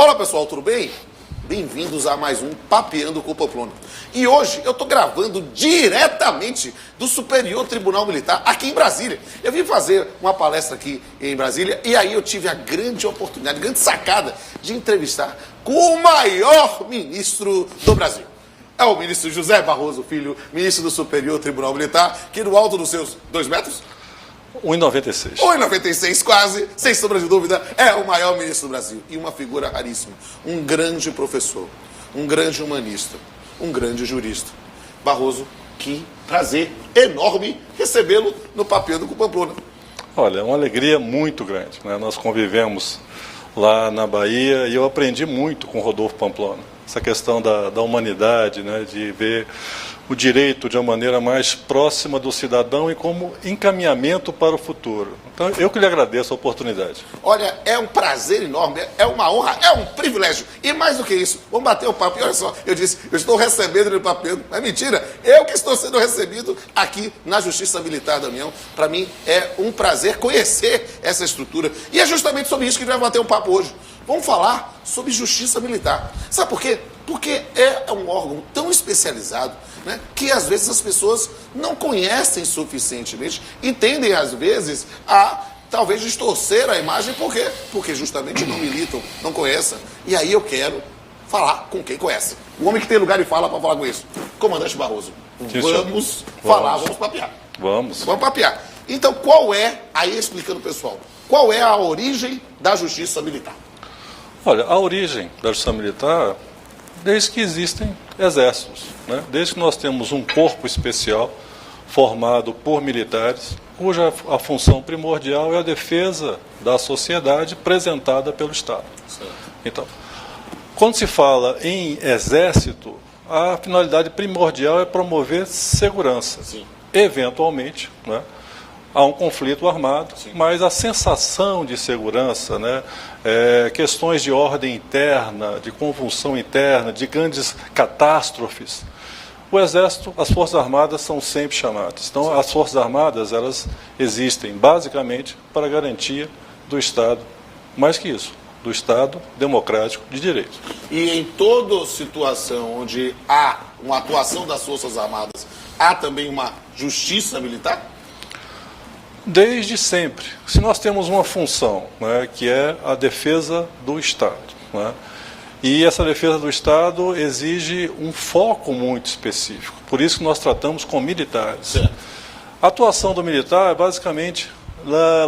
Olá pessoal, tudo bem? Bem-vindos a mais um Papeando com o Pamplona. E hoje eu estou gravando diretamente do Superior Tribunal Militar aqui em Brasília. Eu vim fazer uma palestra aqui em Brasília e aí eu tive a grande oportunidade, a grande sacada de entrevistar com o maior ministro do Brasil. É o ministro José Barroso Filho, ministro do Superior Tribunal Militar, que no alto dos seus 2 metros... 1,96. 1,96 quase, sem sombra de dúvida, é o maior ministro do Brasil. E uma figura raríssima, um grande professor, um grande humanista, um grande jurista. Barroso, que prazer enorme recebê-lo no Papeando com o Pamplona. Olha, é uma alegria muito grande, né? Nós convivemos lá na Bahia e eu aprendi muito com o Rodolfo Pamplona. Essa questão da humanidade, né? De ver o direito de uma maneira mais próxima do cidadão e como encaminhamento para o futuro. Então, eu que lhe agradeço a oportunidade. Olha, é um prazer enorme, é uma honra, é um privilégio. E mais do que isso, vamos bater o papo. E olha só, eu disse, eu estou recebendo no Papeando. É mentira, eu que estou sendo recebido aqui na Justiça Militar da União. Para mim é um prazer conhecer essa estrutura. E é justamente sobre isso que a gente vai bater um papo hoje. Vamos falar sobre Justiça Militar. Sabe por quê? Porque é um órgão tão especializado, né, que às vezes as pessoas não conhecem suficientemente e tendem às vezes a talvez distorcer a imagem. Por quê? Porque justamente não militam, não conhecem. E aí eu quero falar com quem conhece. O homem que tem lugar e fala para falar com isso. Comandante Barroso, vamos falar, vamos papear. Vamos Papear. Então qual é, aí explicando pessoal, qual é a origem da Justiça Militar? Olha, a origem da Justiça Militar, desde que existem exércitos, né? Desde que nós temos um corpo especial formado por militares, cuja a função primordial é a defesa da sociedade apresentada pelo Estado. Certo. Então, quando se fala em exército, a finalidade primordial é promover segurança. Sim. Eventualmente, né, há um conflito armado, Sim. mas a sensação de segurança, né, questões de ordem interna, de convulsão interna, de grandes catástrofes, o Exército, as Forças Armadas são sempre chamadas. Então, as Forças Armadas, elas existem basicamente para a garantia do Estado, mais que isso, do Estado democrático de direito. E em toda situação onde há uma atuação das Forças Armadas, há também uma justiça militar? Desde sempre. Se nós temos uma função, né, que é a defesa do Estado, né, e essa defesa do Estado exige um foco muito específico, por isso que nós tratamos com militares. Certo. A atuação do militar é basicamente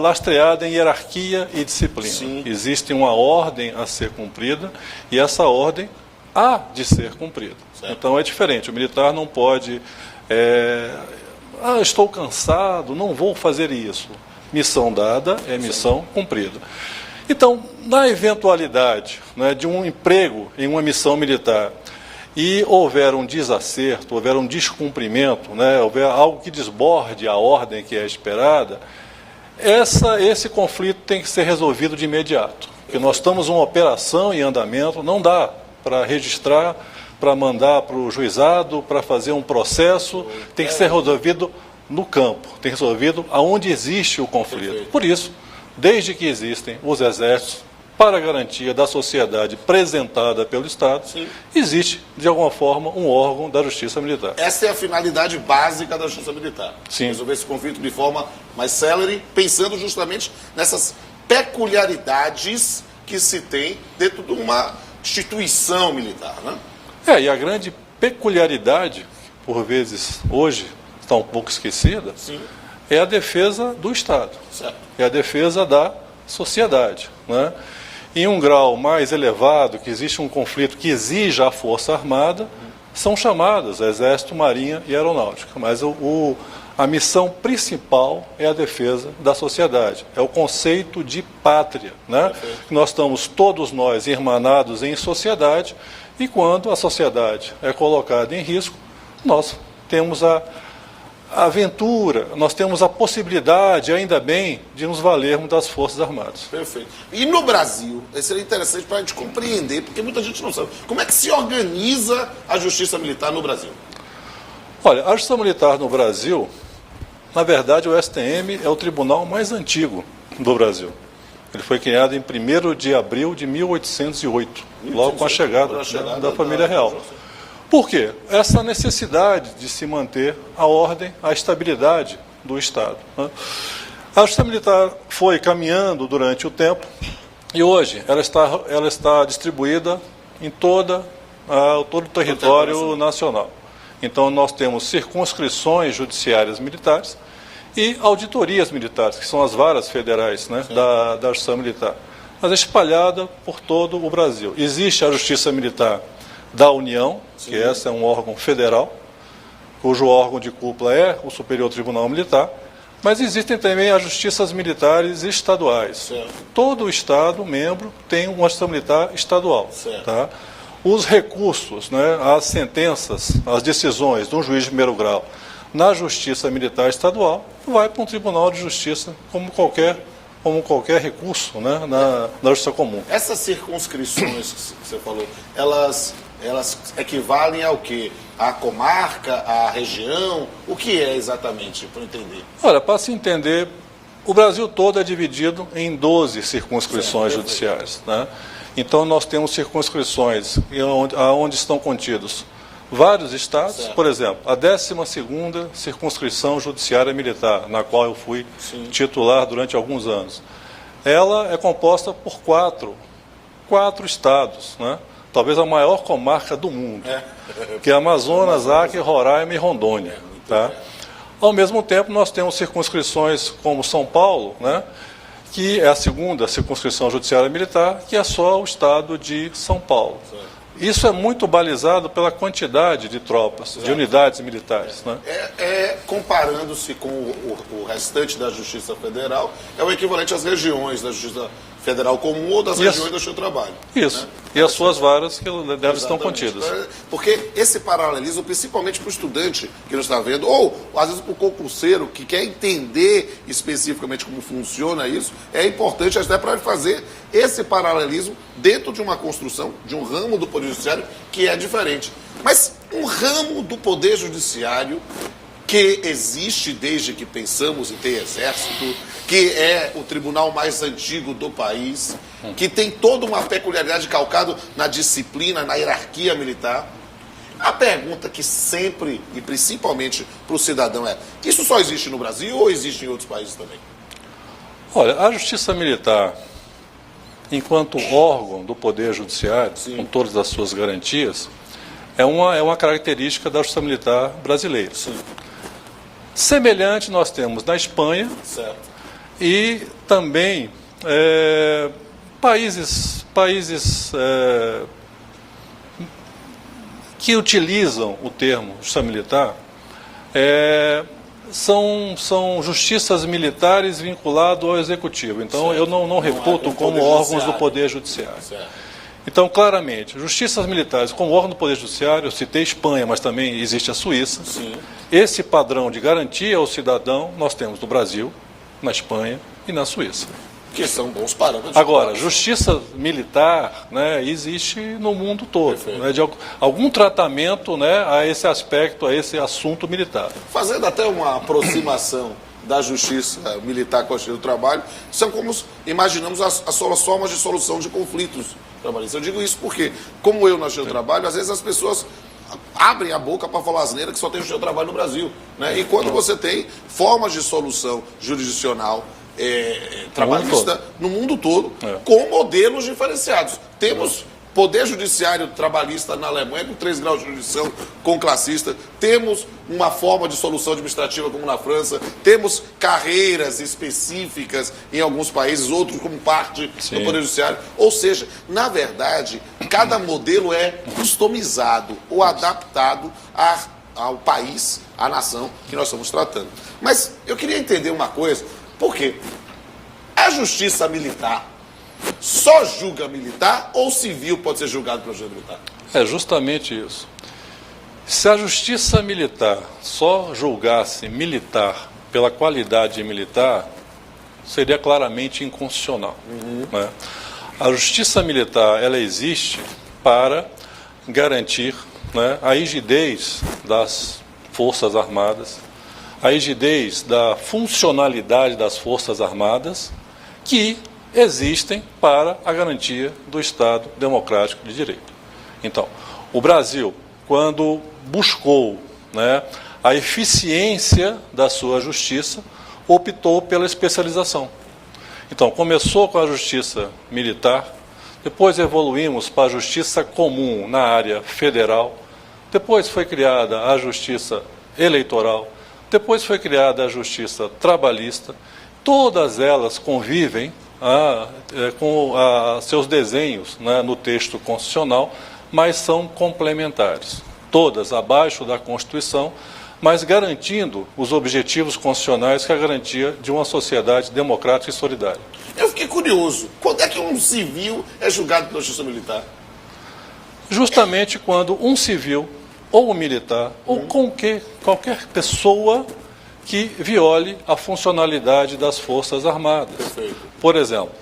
lastreada em hierarquia e disciplina. Sim. Existe uma ordem a ser cumprida e essa ordem há de ser cumprida. Certo. Então é diferente, o militar não pode... estou cansado, não vou fazer isso. Missão dada é missão cumprida. Então, na eventualidade, né, de um emprego em uma missão militar e houver um desacerto, houver um descumprimento, né, houver algo que desborde a ordem que é esperada, esse conflito tem que ser resolvido de imediato. Porque nós estamos uma operação em andamento, não dá para registrar, para mandar para o juizado, para fazer um processo, tem que ser resolvido no campo, tem que ser resolvido aonde existe o conflito. Perfeito. Por isso, desde que existem os exércitos, para a garantia da sociedade apresentada pelo Estado, Sim. existe, de alguma forma, um órgão da Justiça Militar. Essa é a finalidade básica da Justiça Militar. Sim. Resolver esse conflito de forma mais célere, pensando justamente nessas peculiaridades que se tem dentro de uma instituição militar, né? E a grande peculiaridade, por vezes hoje está um pouco esquecida, Sim. é a defesa do Estado, Certo. é a defesa da sociedade, né? Em um grau mais elevado, que existe um conflito que exija a Força Armada, são chamadas Exército, Marinha e Aeronáutica, mas a missão principal é a defesa da sociedade, é o conceito de pátria, né? Nós estamos todos nós irmanados em sociedade e quando a sociedade é colocada em risco, nós temos a aventura, nós temos a possibilidade, ainda bem, de nos valermos das Forças Armadas. Perfeito. E no Brasil, seria interessante para a gente compreender, porque muita gente não sabe, como é que se organiza a Justiça Militar no Brasil? Olha, a Justiça Militar no Brasil, na verdade, o STM é o tribunal mais antigo do Brasil. Ele foi criado em 1º de abril de 1808, logo com a chegada, da família real. Por quê? Essa necessidade de se manter a ordem, a estabilidade do Estado, né? A Justiça Militar foi caminhando durante o tempo e hoje ela está distribuída em todo o território nacional. Então nós temos circunscrições judiciárias militares e auditorias militares, que são as varas federais, né, da Justiça Militar, mas espalhada por todo o Brasil. Existe a Justiça Militar da União, que essa é um órgão federal, cujo órgão de cúpula é o Superior Tribunal Militar, mas existem também as justiças militares estaduais. Certo. Todo Estado membro tem uma justiça militar estadual. Tá? Os recursos, né, as sentenças, as decisões de um juiz de primeiro grau na justiça militar estadual vai para um tribunal de justiça como qualquer recurso, né, na justiça comum. Essas circunscrições que você falou, elas equivalem ao quê? A comarca, a região? O que é exatamente, para entender? Olha, para se entender, o Brasil todo é dividido em 12 circunscrições judiciais, né? Então nós temos circunscrições onde estão contidos vários estados, por exemplo, a 12ª circunscrição judiciária militar, na qual eu fui titular durante alguns anos. Ela é composta por quatro estados, né? Talvez a maior comarca do mundo, que é Amazonas, Acre, Roraima e Rondônia. Tá? Ao mesmo tempo, nós temos circunscrições como São Paulo, né, que é a 2ª circunscrição judiciária militar, que é só o estado de São Paulo. Isso é muito balizado pela quantidade de tropas, de unidades militares. Né? Comparando-se com o restante da Justiça Federal, é o equivalente às regiões da Justiça Federal comum ou das regiões do seu trabalho. Isso. Né? E as suas varas que delas estão contidas. Porque esse paralelismo, principalmente para o estudante que não está vendo, ou às vezes para o concurseiro que quer entender especificamente como funciona isso, é importante até para fazer esse paralelismo dentro de uma construção, de um ramo do Poder Judiciário que é diferente. Mas um ramo do Poder Judiciário que existe desde que pensamos em ter exército, que é o tribunal mais antigo do país, que tem toda uma peculiaridade calcada na disciplina, na hierarquia militar. A pergunta que sempre, e principalmente para o cidadão é, isso só existe no Brasil ou existe em outros países também? Olha, a Justiça Militar, enquanto órgão do Poder Judiciário, com todas as suas garantias, é uma característica da Justiça Militar brasileira. Semelhante nós temos na Espanha e também países que utilizam o termo Justiça Militar são justiças militares vinculadas ao Executivo. Então eu não reputo como órgãos do Poder Judiciário. Então, claramente, justiças militares como órgão do Poder Judiciário, eu citei Espanha, mas também existe a Suíça. Esse padrão de garantia ao cidadão nós temos no Brasil, na Espanha e na Suíça. Que são bons parâmetros. Agora, justiça militar, né, existe no mundo todo, né, de algum tratamento, né, a esse aspecto, a esse assunto militar. Fazendo até uma aproximação da justiça militar com a justiça do trabalho, são como imaginamos as formas de solução de conflitos trabalhistas. Eu digo isso porque, como eu na justiça do trabalho, às vezes as pessoas abrem a boca para falar asneira que só tem justiça do trabalho no Brasil. Né? Enquanto você tem formas de solução jurisdicional trabalhista no mundo todo, com modelos diferenciados. Temos Poder Judiciário Trabalhista na Alemanha com 3 graus de jurisdição com classista, temos uma forma de solução administrativa como na França, temos carreiras específicas em alguns países, outros como parte do Poder Judiciário. Ou seja, na verdade, cada modelo é customizado ou adaptado ao país, à nação que nós estamos tratando. Mas eu queria entender uma coisa, por quê? A justiça militar só julga militar ou civil pode ser julgado pela justiça militar? É justamente isso. Se a justiça militar só julgasse militar pela qualidade militar, seria claramente inconstitucional. Né? A justiça militar, ela existe para garantir, né, a rigidez das Forças Armadas, a rigidez da funcionalidade das Forças Armadas, que existem para a garantia do Estado democrático de direito. Então, o Brasil, quando buscou, né, a eficiência da sua justiça, optou pela especialização. Então, começou com a justiça militar, depois evoluímos para a justiça comum na área federal, depois foi criada a justiça eleitoral, depois foi criada a justiça trabalhista. Todas elas convivem com seus desenhos, né, no texto constitucional, mas são complementares. Todas abaixo da Constituição, mas garantindo os objetivos constitucionais que é a garantia de uma sociedade democrática e solidária. Eu fiquei curioso, quando é que um civil é julgado pela justiça militar? Justamente quando um civil ou um militar ou qualquer pessoa que viole a funcionalidade das Forças Armadas. Perfeito. Por exemplo,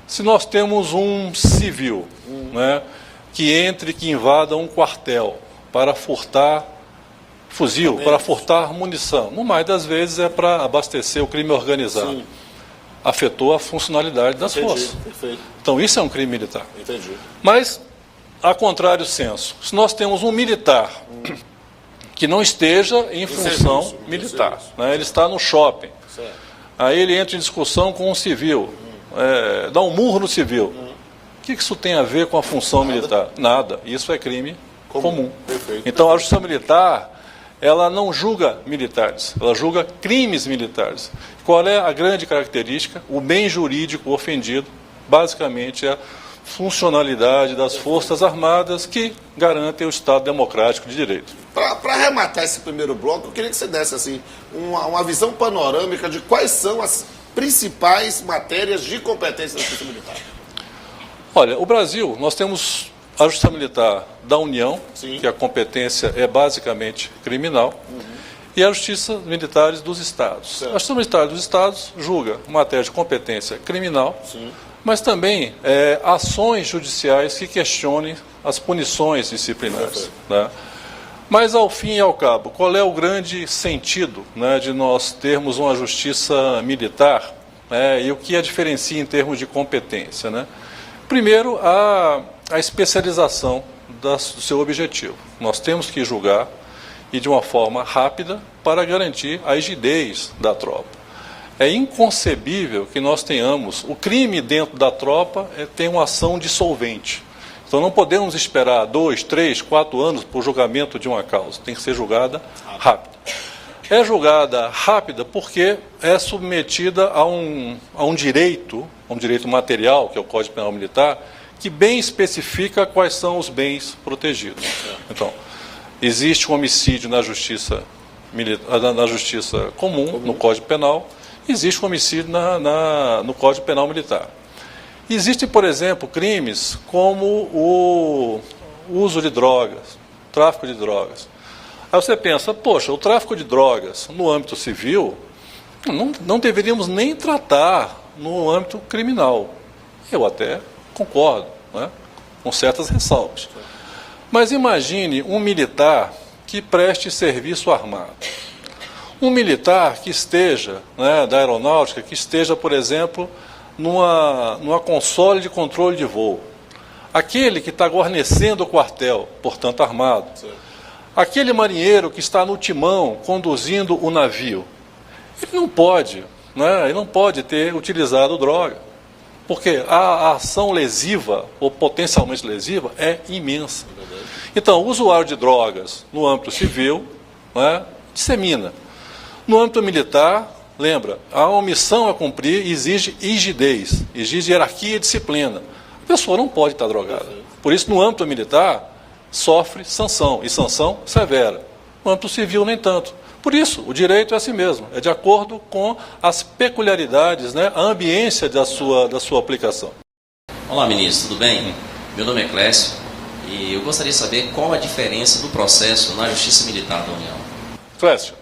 se nós temos um civil, né, que invada um quartel para furtar fuzil, para furtar munição, no mais das vezes é para abastecer o crime organizado. Sim. Afetou a funcionalidade das Entendi. forças. Perfeito. Então isso é um crime militar. Entendi. Mas, a contrário senso, se nós temos um militar que não esteja em função serviço, militar, serviço. né, ele está no shopping, Certo. aí ele entra em discussão com um civil, dá um murro no civil. O que isso tem a ver com a função militar? Nada. Isso é crime comum. Perfeito. Então a justiça militar, ela não julga militares, ela julga crimes militares. Qual é a grande característica? O bem jurídico ofendido, basicamente, é a funcionalidade das Forças Armadas que garantem o Estado democrático de direito. Para arrematar esse primeiro bloco, eu queria que você desse assim, uma visão panorâmica de quais são as principais matérias de competência da Justiça Militar. Olha, o Brasil, nós temos a Justiça Militar da União, Sim. que a competência é basicamente criminal, e a Justiça Militares dos Estados. Certo. A Justiça Militar dos Estados julga matéria de competência criminal, Sim. mas também ações judiciais que questionem as punições disciplinares. Né? Mas, ao fim e ao cabo, qual é o grande sentido, né, de nós termos uma justiça militar, e o que a diferencia em termos de competência? Né? Primeiro, a especialização do seu objetivo. Nós temos que julgar e de uma forma rápida para garantir a rigidez da tropa. É inconcebível que nós tenhamos o crime dentro da tropa tem uma ação dissolvente. Então não podemos esperar 2, 3, 4 anos para o julgamento de uma causa. Tem que ser julgada rápida. É julgada rápida porque é submetida a um direito material, que é o Código Penal Militar, que bem especifica quais são os bens protegidos. Então, existe um homicídio na justiça comum, no Código Penal, existe um homicídio no Código Penal Militar. Existem, por exemplo, crimes como o uso de drogas, tráfico de drogas. Aí você pensa, poxa, o tráfico de drogas no âmbito civil, não deveríamos nem tratar no âmbito criminal. Eu até concordo, né, com certas ressalvas. Mas imagine um militar que preste serviço armado. Um militar que esteja, né, da aeronáutica, que esteja, por exemplo, numa console de controle de voo. Aquele que está guarnecendo o quartel, portanto armado. Certo. Aquele marinheiro que está no timão conduzindo o navio. Ele não pode ter utilizado droga. Porque a ação lesiva, ou potencialmente lesiva, é imensa. Então, o usuário de drogas no âmbito civil, né, dissemina. No âmbito militar, lembra, a omissão a cumprir exige rigidez, exige hierarquia e disciplina. A pessoa não pode estar drogada. Por isso, no âmbito militar, sofre sanção, e sanção severa. No âmbito civil, nem tanto. Por isso, o direito é assim mesmo, é de acordo com as peculiaridades, né, a ambiência da sua aplicação. Olá, ministro, tudo bem? Meu nome é Clécio e eu gostaria de saber qual a diferença do processo na Justiça Militar da União. Clécio,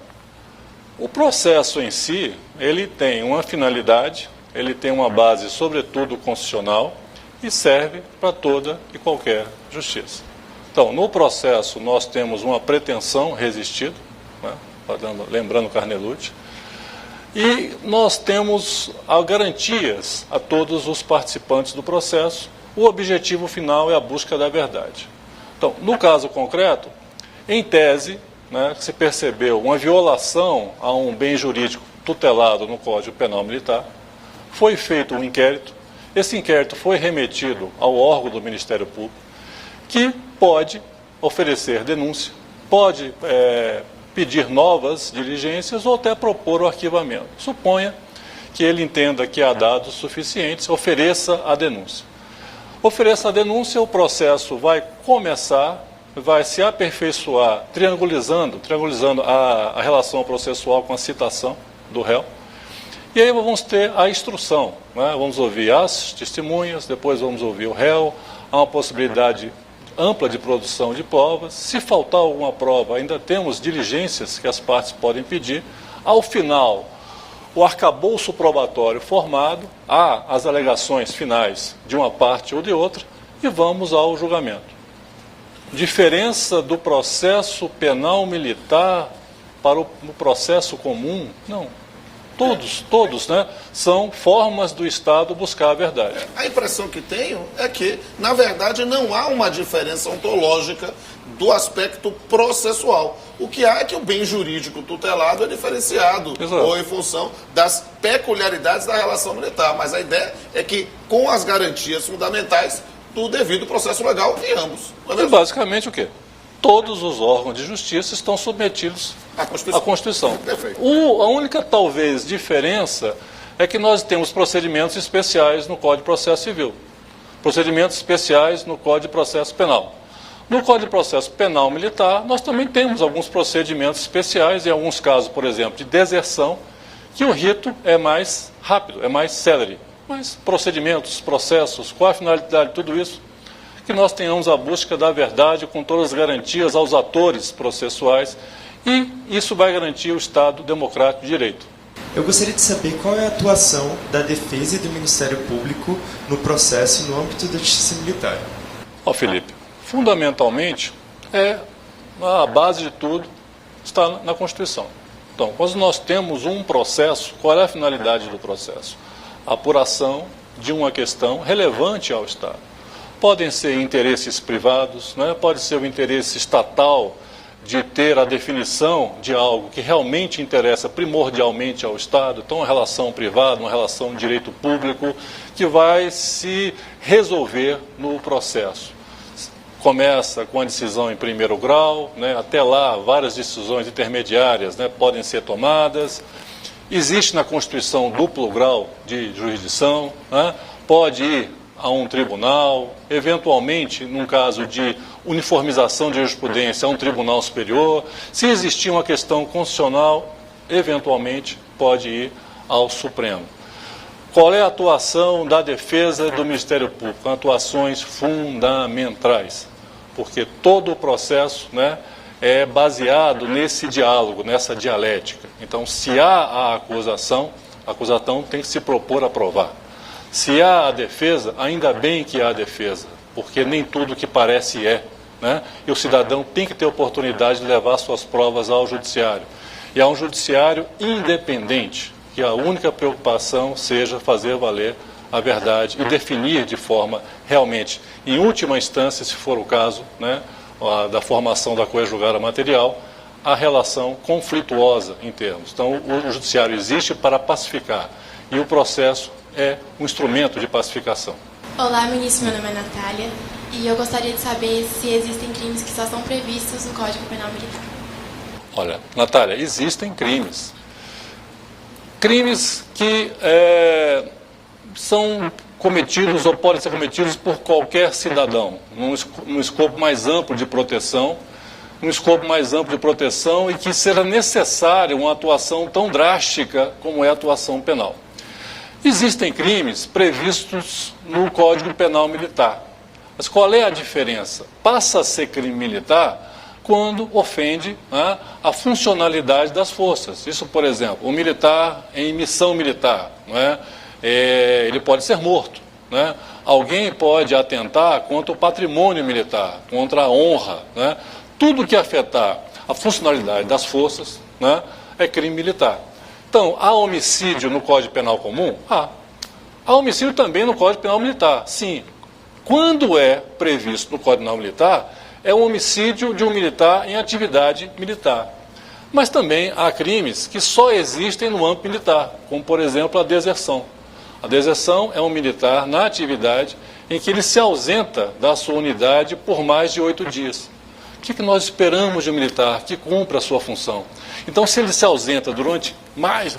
o processo em si, ele tem uma finalidade, ele tem uma base, sobretudo, constitucional e serve para toda e qualquer justiça. Então, no processo, nós temos uma pretensão resistida, né, lembrando Carnelucci, E nós temos garantias a todos os participantes do processo. O objetivo final é a busca da verdade. Então, no caso concreto, em tese, né, se percebeu uma violação a um bem jurídico tutelado no Código Penal Militar, foi feito um inquérito, esse inquérito foi remetido ao órgão do Ministério Público, que pode oferecer denúncia, pode pedir novas diligências ou até propor o arquivamento. Suponha que ele entenda que há dados suficientes, ofereça a denúncia. Ofereça a denúncia, o processo vai começar, vai se aperfeiçoar, triangulizando a relação processual com a citação do réu. E aí vamos ter a instrução, né? Vamos ouvir as testemunhas, depois vamos ouvir o réu, há uma possibilidade ampla de produção de provas. Se faltar alguma prova, ainda temos diligências que as partes podem pedir. Ao final, o arcabouço probatório formado, há as alegações finais de uma parte ou de outra e vamos ao julgamento. Diferença do processo penal militar para o processo comum? Não. Todos, né, são formas do Estado buscar a verdade. A impressão que tenho é que, na verdade, não há uma diferença ontológica do aspecto processual. O que há é que o bem jurídico tutelado é diferenciado, exato, ou em função das peculiaridades da relação militar. Mas a ideia é que, com as garantias fundamentais do devido processo legal em ambos. E basicamente o quê? Todos os órgãos de justiça estão submetidos à Constituição. Perfeito. A única, talvez, diferença é que nós temos procedimentos especiais no Código de Processo Civil, procedimentos especiais no Código de Processo Penal. No Código de Processo Penal Militar, nós também temos alguns procedimentos especiais, em alguns casos, por exemplo, de deserção, que o rito é mais rápido, é mais célere. Mas procedimentos, processos, qual a finalidade de tudo isso? Que nós tenhamos a busca da verdade com todas as garantias aos atores processuais e isso vai garantir o Estado democrático de direito. Eu gostaria de saber qual é a atuação da defesa e do Ministério Público no processo no âmbito da justiça militar. Felipe, fundamentalmente, a base de tudo está na Constituição. Então, quando nós temos um processo, qual é a finalidade do processo? A apuração de uma questão relevante ao Estado. Podem ser interesses privados, né? Pode ser o interesse estatal de ter a definição de algo que realmente interessa primordialmente ao Estado, então uma relação privada, uma relação de direito público, que vai se resolver no processo. Começa com a decisão em primeiro grau, né? Até lá várias decisões intermediárias, né, podem ser tomadas. Existe na Constituição duplo grau de jurisdição, né? Pode ir a um tribunal, eventualmente, num caso de uniformização de jurisprudência, a um tribunal superior. Se existir uma questão constitucional, eventualmente pode ir ao Supremo. Qual é a atuação da defesa do Ministério Público? Atuações fundamentais, porque todo o processo, né, é baseado nesse diálogo, nessa dialética. Então, se há a acusação tem que se propor a provar. Se há a defesa, ainda bem que há a defesa, porque nem tudo que parece é, né? E o cidadão tem que ter oportunidade de levar suas provas ao judiciário. E a um judiciário independente, que a única preocupação seja fazer valer a verdade e definir de forma realmente, em última instância, se for o caso, né, da formação da coisa julgada material, a relação conflituosa em termos. Então, o judiciário existe para pacificar e o processo é um instrumento de pacificação. Olá, ministro, meu nome é Natália e eu gostaria de saber se existem crimes que só são previstos no Código Penal Militar. Olha, Natália, existem crimes. Crimes que são cometidos ou podem ser cometidos por qualquer cidadão, num escopo mais amplo de proteção, e que será necessária uma atuação tão drástica como é a atuação penal. Existem crimes previstos no Código Penal Militar. Mas qual é a diferença? Passa a ser crime militar quando ofende, né, a funcionalidade das forças. Isso, por exemplo, o militar em missão militar, né, ele pode ser morto. Né? Alguém pode atentar contra o patrimônio militar, contra a honra. Né? Tudo que afetar a funcionalidade das forças, né, é crime militar. Então, há homicídio no Código Penal Comum? Há homicídio também no Código Penal Militar, sim. Quando é previsto no Código Penal Militar, é um homicídio de um militar em atividade militar. Mas também há crimes que só existem no âmbito militar, como, por exemplo, a deserção. A deserção é um militar na atividade em que ele se ausenta da sua unidade por mais de 8 dias. O que nós esperamos de um militar? Que cumpra a sua função. Então, se ele se ausenta durante mais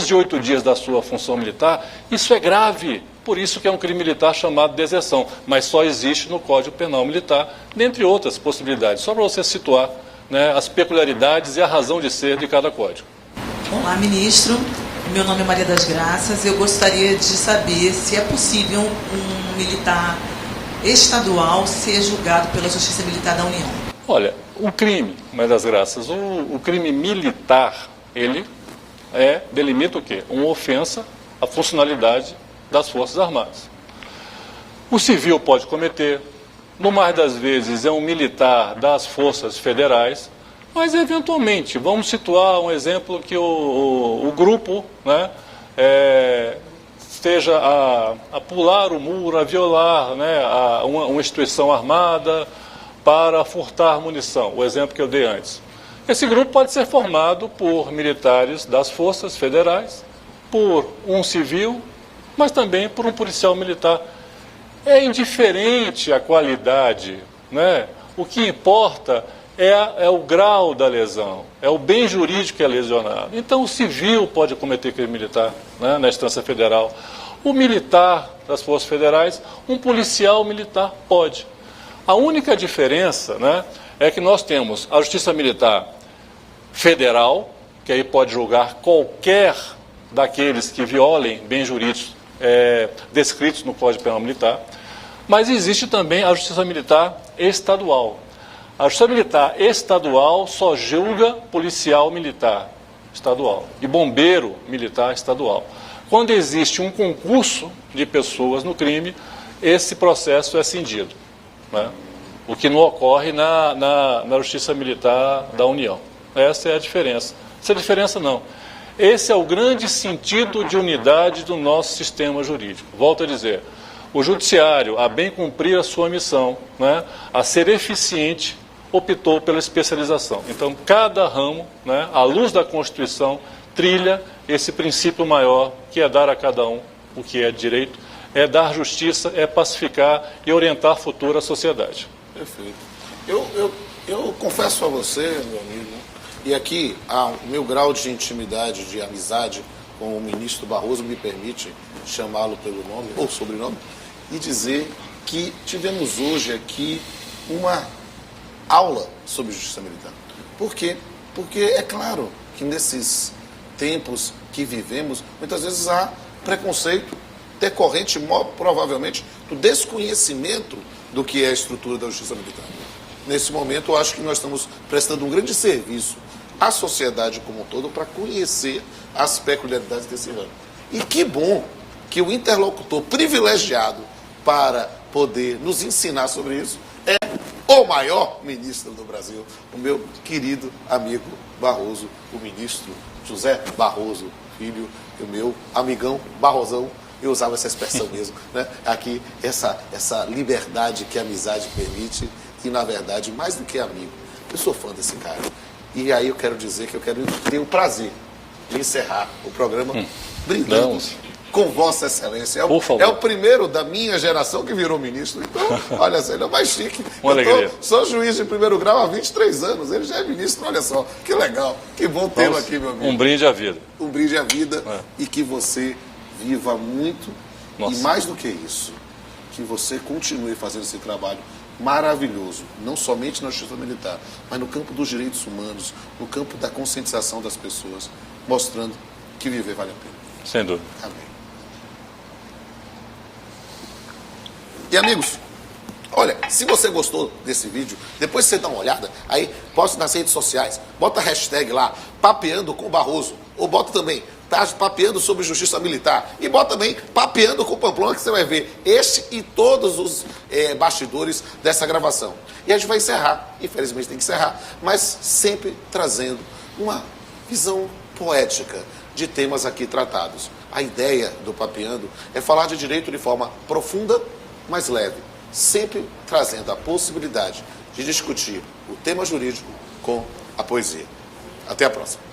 de 8 dias da sua função militar, isso é grave. Por isso que é um crime militar chamado deserção, mas só existe no Código Penal Militar, dentre outras possibilidades. Só para você situar, né, as peculiaridades e a razão de ser de cada código. Olá, ministro. Meu nome é Maria das Graças. Eu gostaria de saber se é possível um militar estadual ser julgado pela Justiça Militar da União. Olha, o crime, Maria das Graças, o crime militar, ele delimita o quê? Uma ofensa à funcionalidade das Forças Armadas. O civil pode cometer, no mais das vezes é um militar das Forças Federais, mas eventualmente, vamos situar um exemplo que o grupo, né, esteja a pular o muro, a violar, né, uma instituição armada para furtar munição, o exemplo que eu dei antes. Esse grupo pode ser formado por militares das Forças Federais, por um civil, mas também por um policial militar. É indiferente a qualidade, né? O que importa é o grau da lesão, é o bem jurídico que é lesionado. Então, o civil pode cometer crime militar, né, na instância federal. O militar das Forças Federais, um policial militar pode. A única diferença, né, é que nós temos a Justiça Militar Federal, que aí pode julgar qualquer daqueles que violem bens jurídicos descritos no Código Penal Militar, mas existe também a Justiça Militar Estadual. A Justiça Militar Estadual só julga policial militar estadual e bombeiro militar estadual. Quando existe um concurso de pessoas no crime, esse processo é cindido, né? O que não ocorre na Justiça Militar da União. Essa é a diferença. Essa diferença não. Esse é o grande sentido de unidade do nosso sistema jurídico. Volto a dizer, o judiciário, a bem cumprir a sua missão, né, a ser eficiente, optou pela especialização. Então, cada ramo, né, à luz da Constituição, trilha esse princípio maior, que é dar a cada um o que é direito, é dar justiça, é pacificar e orientar futuro à sociedade. Perfeito. Eu confesso a você, meu amigo, e aqui o meu grau de intimidade, de amizade com o ministro Barroso me permite chamá-lo pelo nome ou sobrenome e dizer que tivemos hoje aqui uma aula sobre justiça militar. Por quê? Porque é claro que nesses tempos que vivemos, muitas vezes há preconceito decorrente, provavelmente, do desconhecimento do que é a estrutura da justiça militar. Nesse momento, eu acho que nós estamos prestando um grande serviço à sociedade como um todo para conhecer as peculiaridades desse ramo. E que bom que o interlocutor privilegiado para poder nos ensinar sobre isso é o maior ministro do Brasil, o meu querido amigo Barroso, o ministro José Barroso, filho do meu amigão Barrosão. Eu usava essa expressão mesmo, né? Aqui, essa liberdade que a amizade permite e, na verdade, mais do que amigo, eu sou fã desse cara. E aí eu quero dizer que eu quero ter o prazer de encerrar o programa brindando com Vossa Excelência. É o primeiro da minha geração que virou ministro. Então, olha só, ele é o mais chique. Sou juiz de primeiro grau há 23 anos. Ele já é ministro, olha só. Que legal. Que bom tê-lo aqui, meu amigo. Um brinde à vida. Um brinde à vida e que você viva muito. E mais do que isso, que você continue fazendo esse trabalho maravilhoso, não somente na justiça militar, mas no campo dos direitos humanos, no campo da conscientização das pessoas, mostrando que viver vale a pena. Sem dúvida. Amém. E amigos, olha, se você gostou desse vídeo, depois você dá uma olhada, aí posta nas redes sociais, bota a hashtag lá, Papeando com Barroso, ou bota também, tá papeando sobre justiça militar, e bota também Papeando com Pamplona, que você vai ver este e todos os bastidores dessa gravação. E a gente vai encerrar, infelizmente tem que encerrar, mas sempre trazendo uma visão poética de temas aqui tratados. A ideia do Papeando é falar de direito de forma profunda, mas leve, sempre trazendo a possibilidade de discutir o tema jurídico com a poesia. Até a próxima.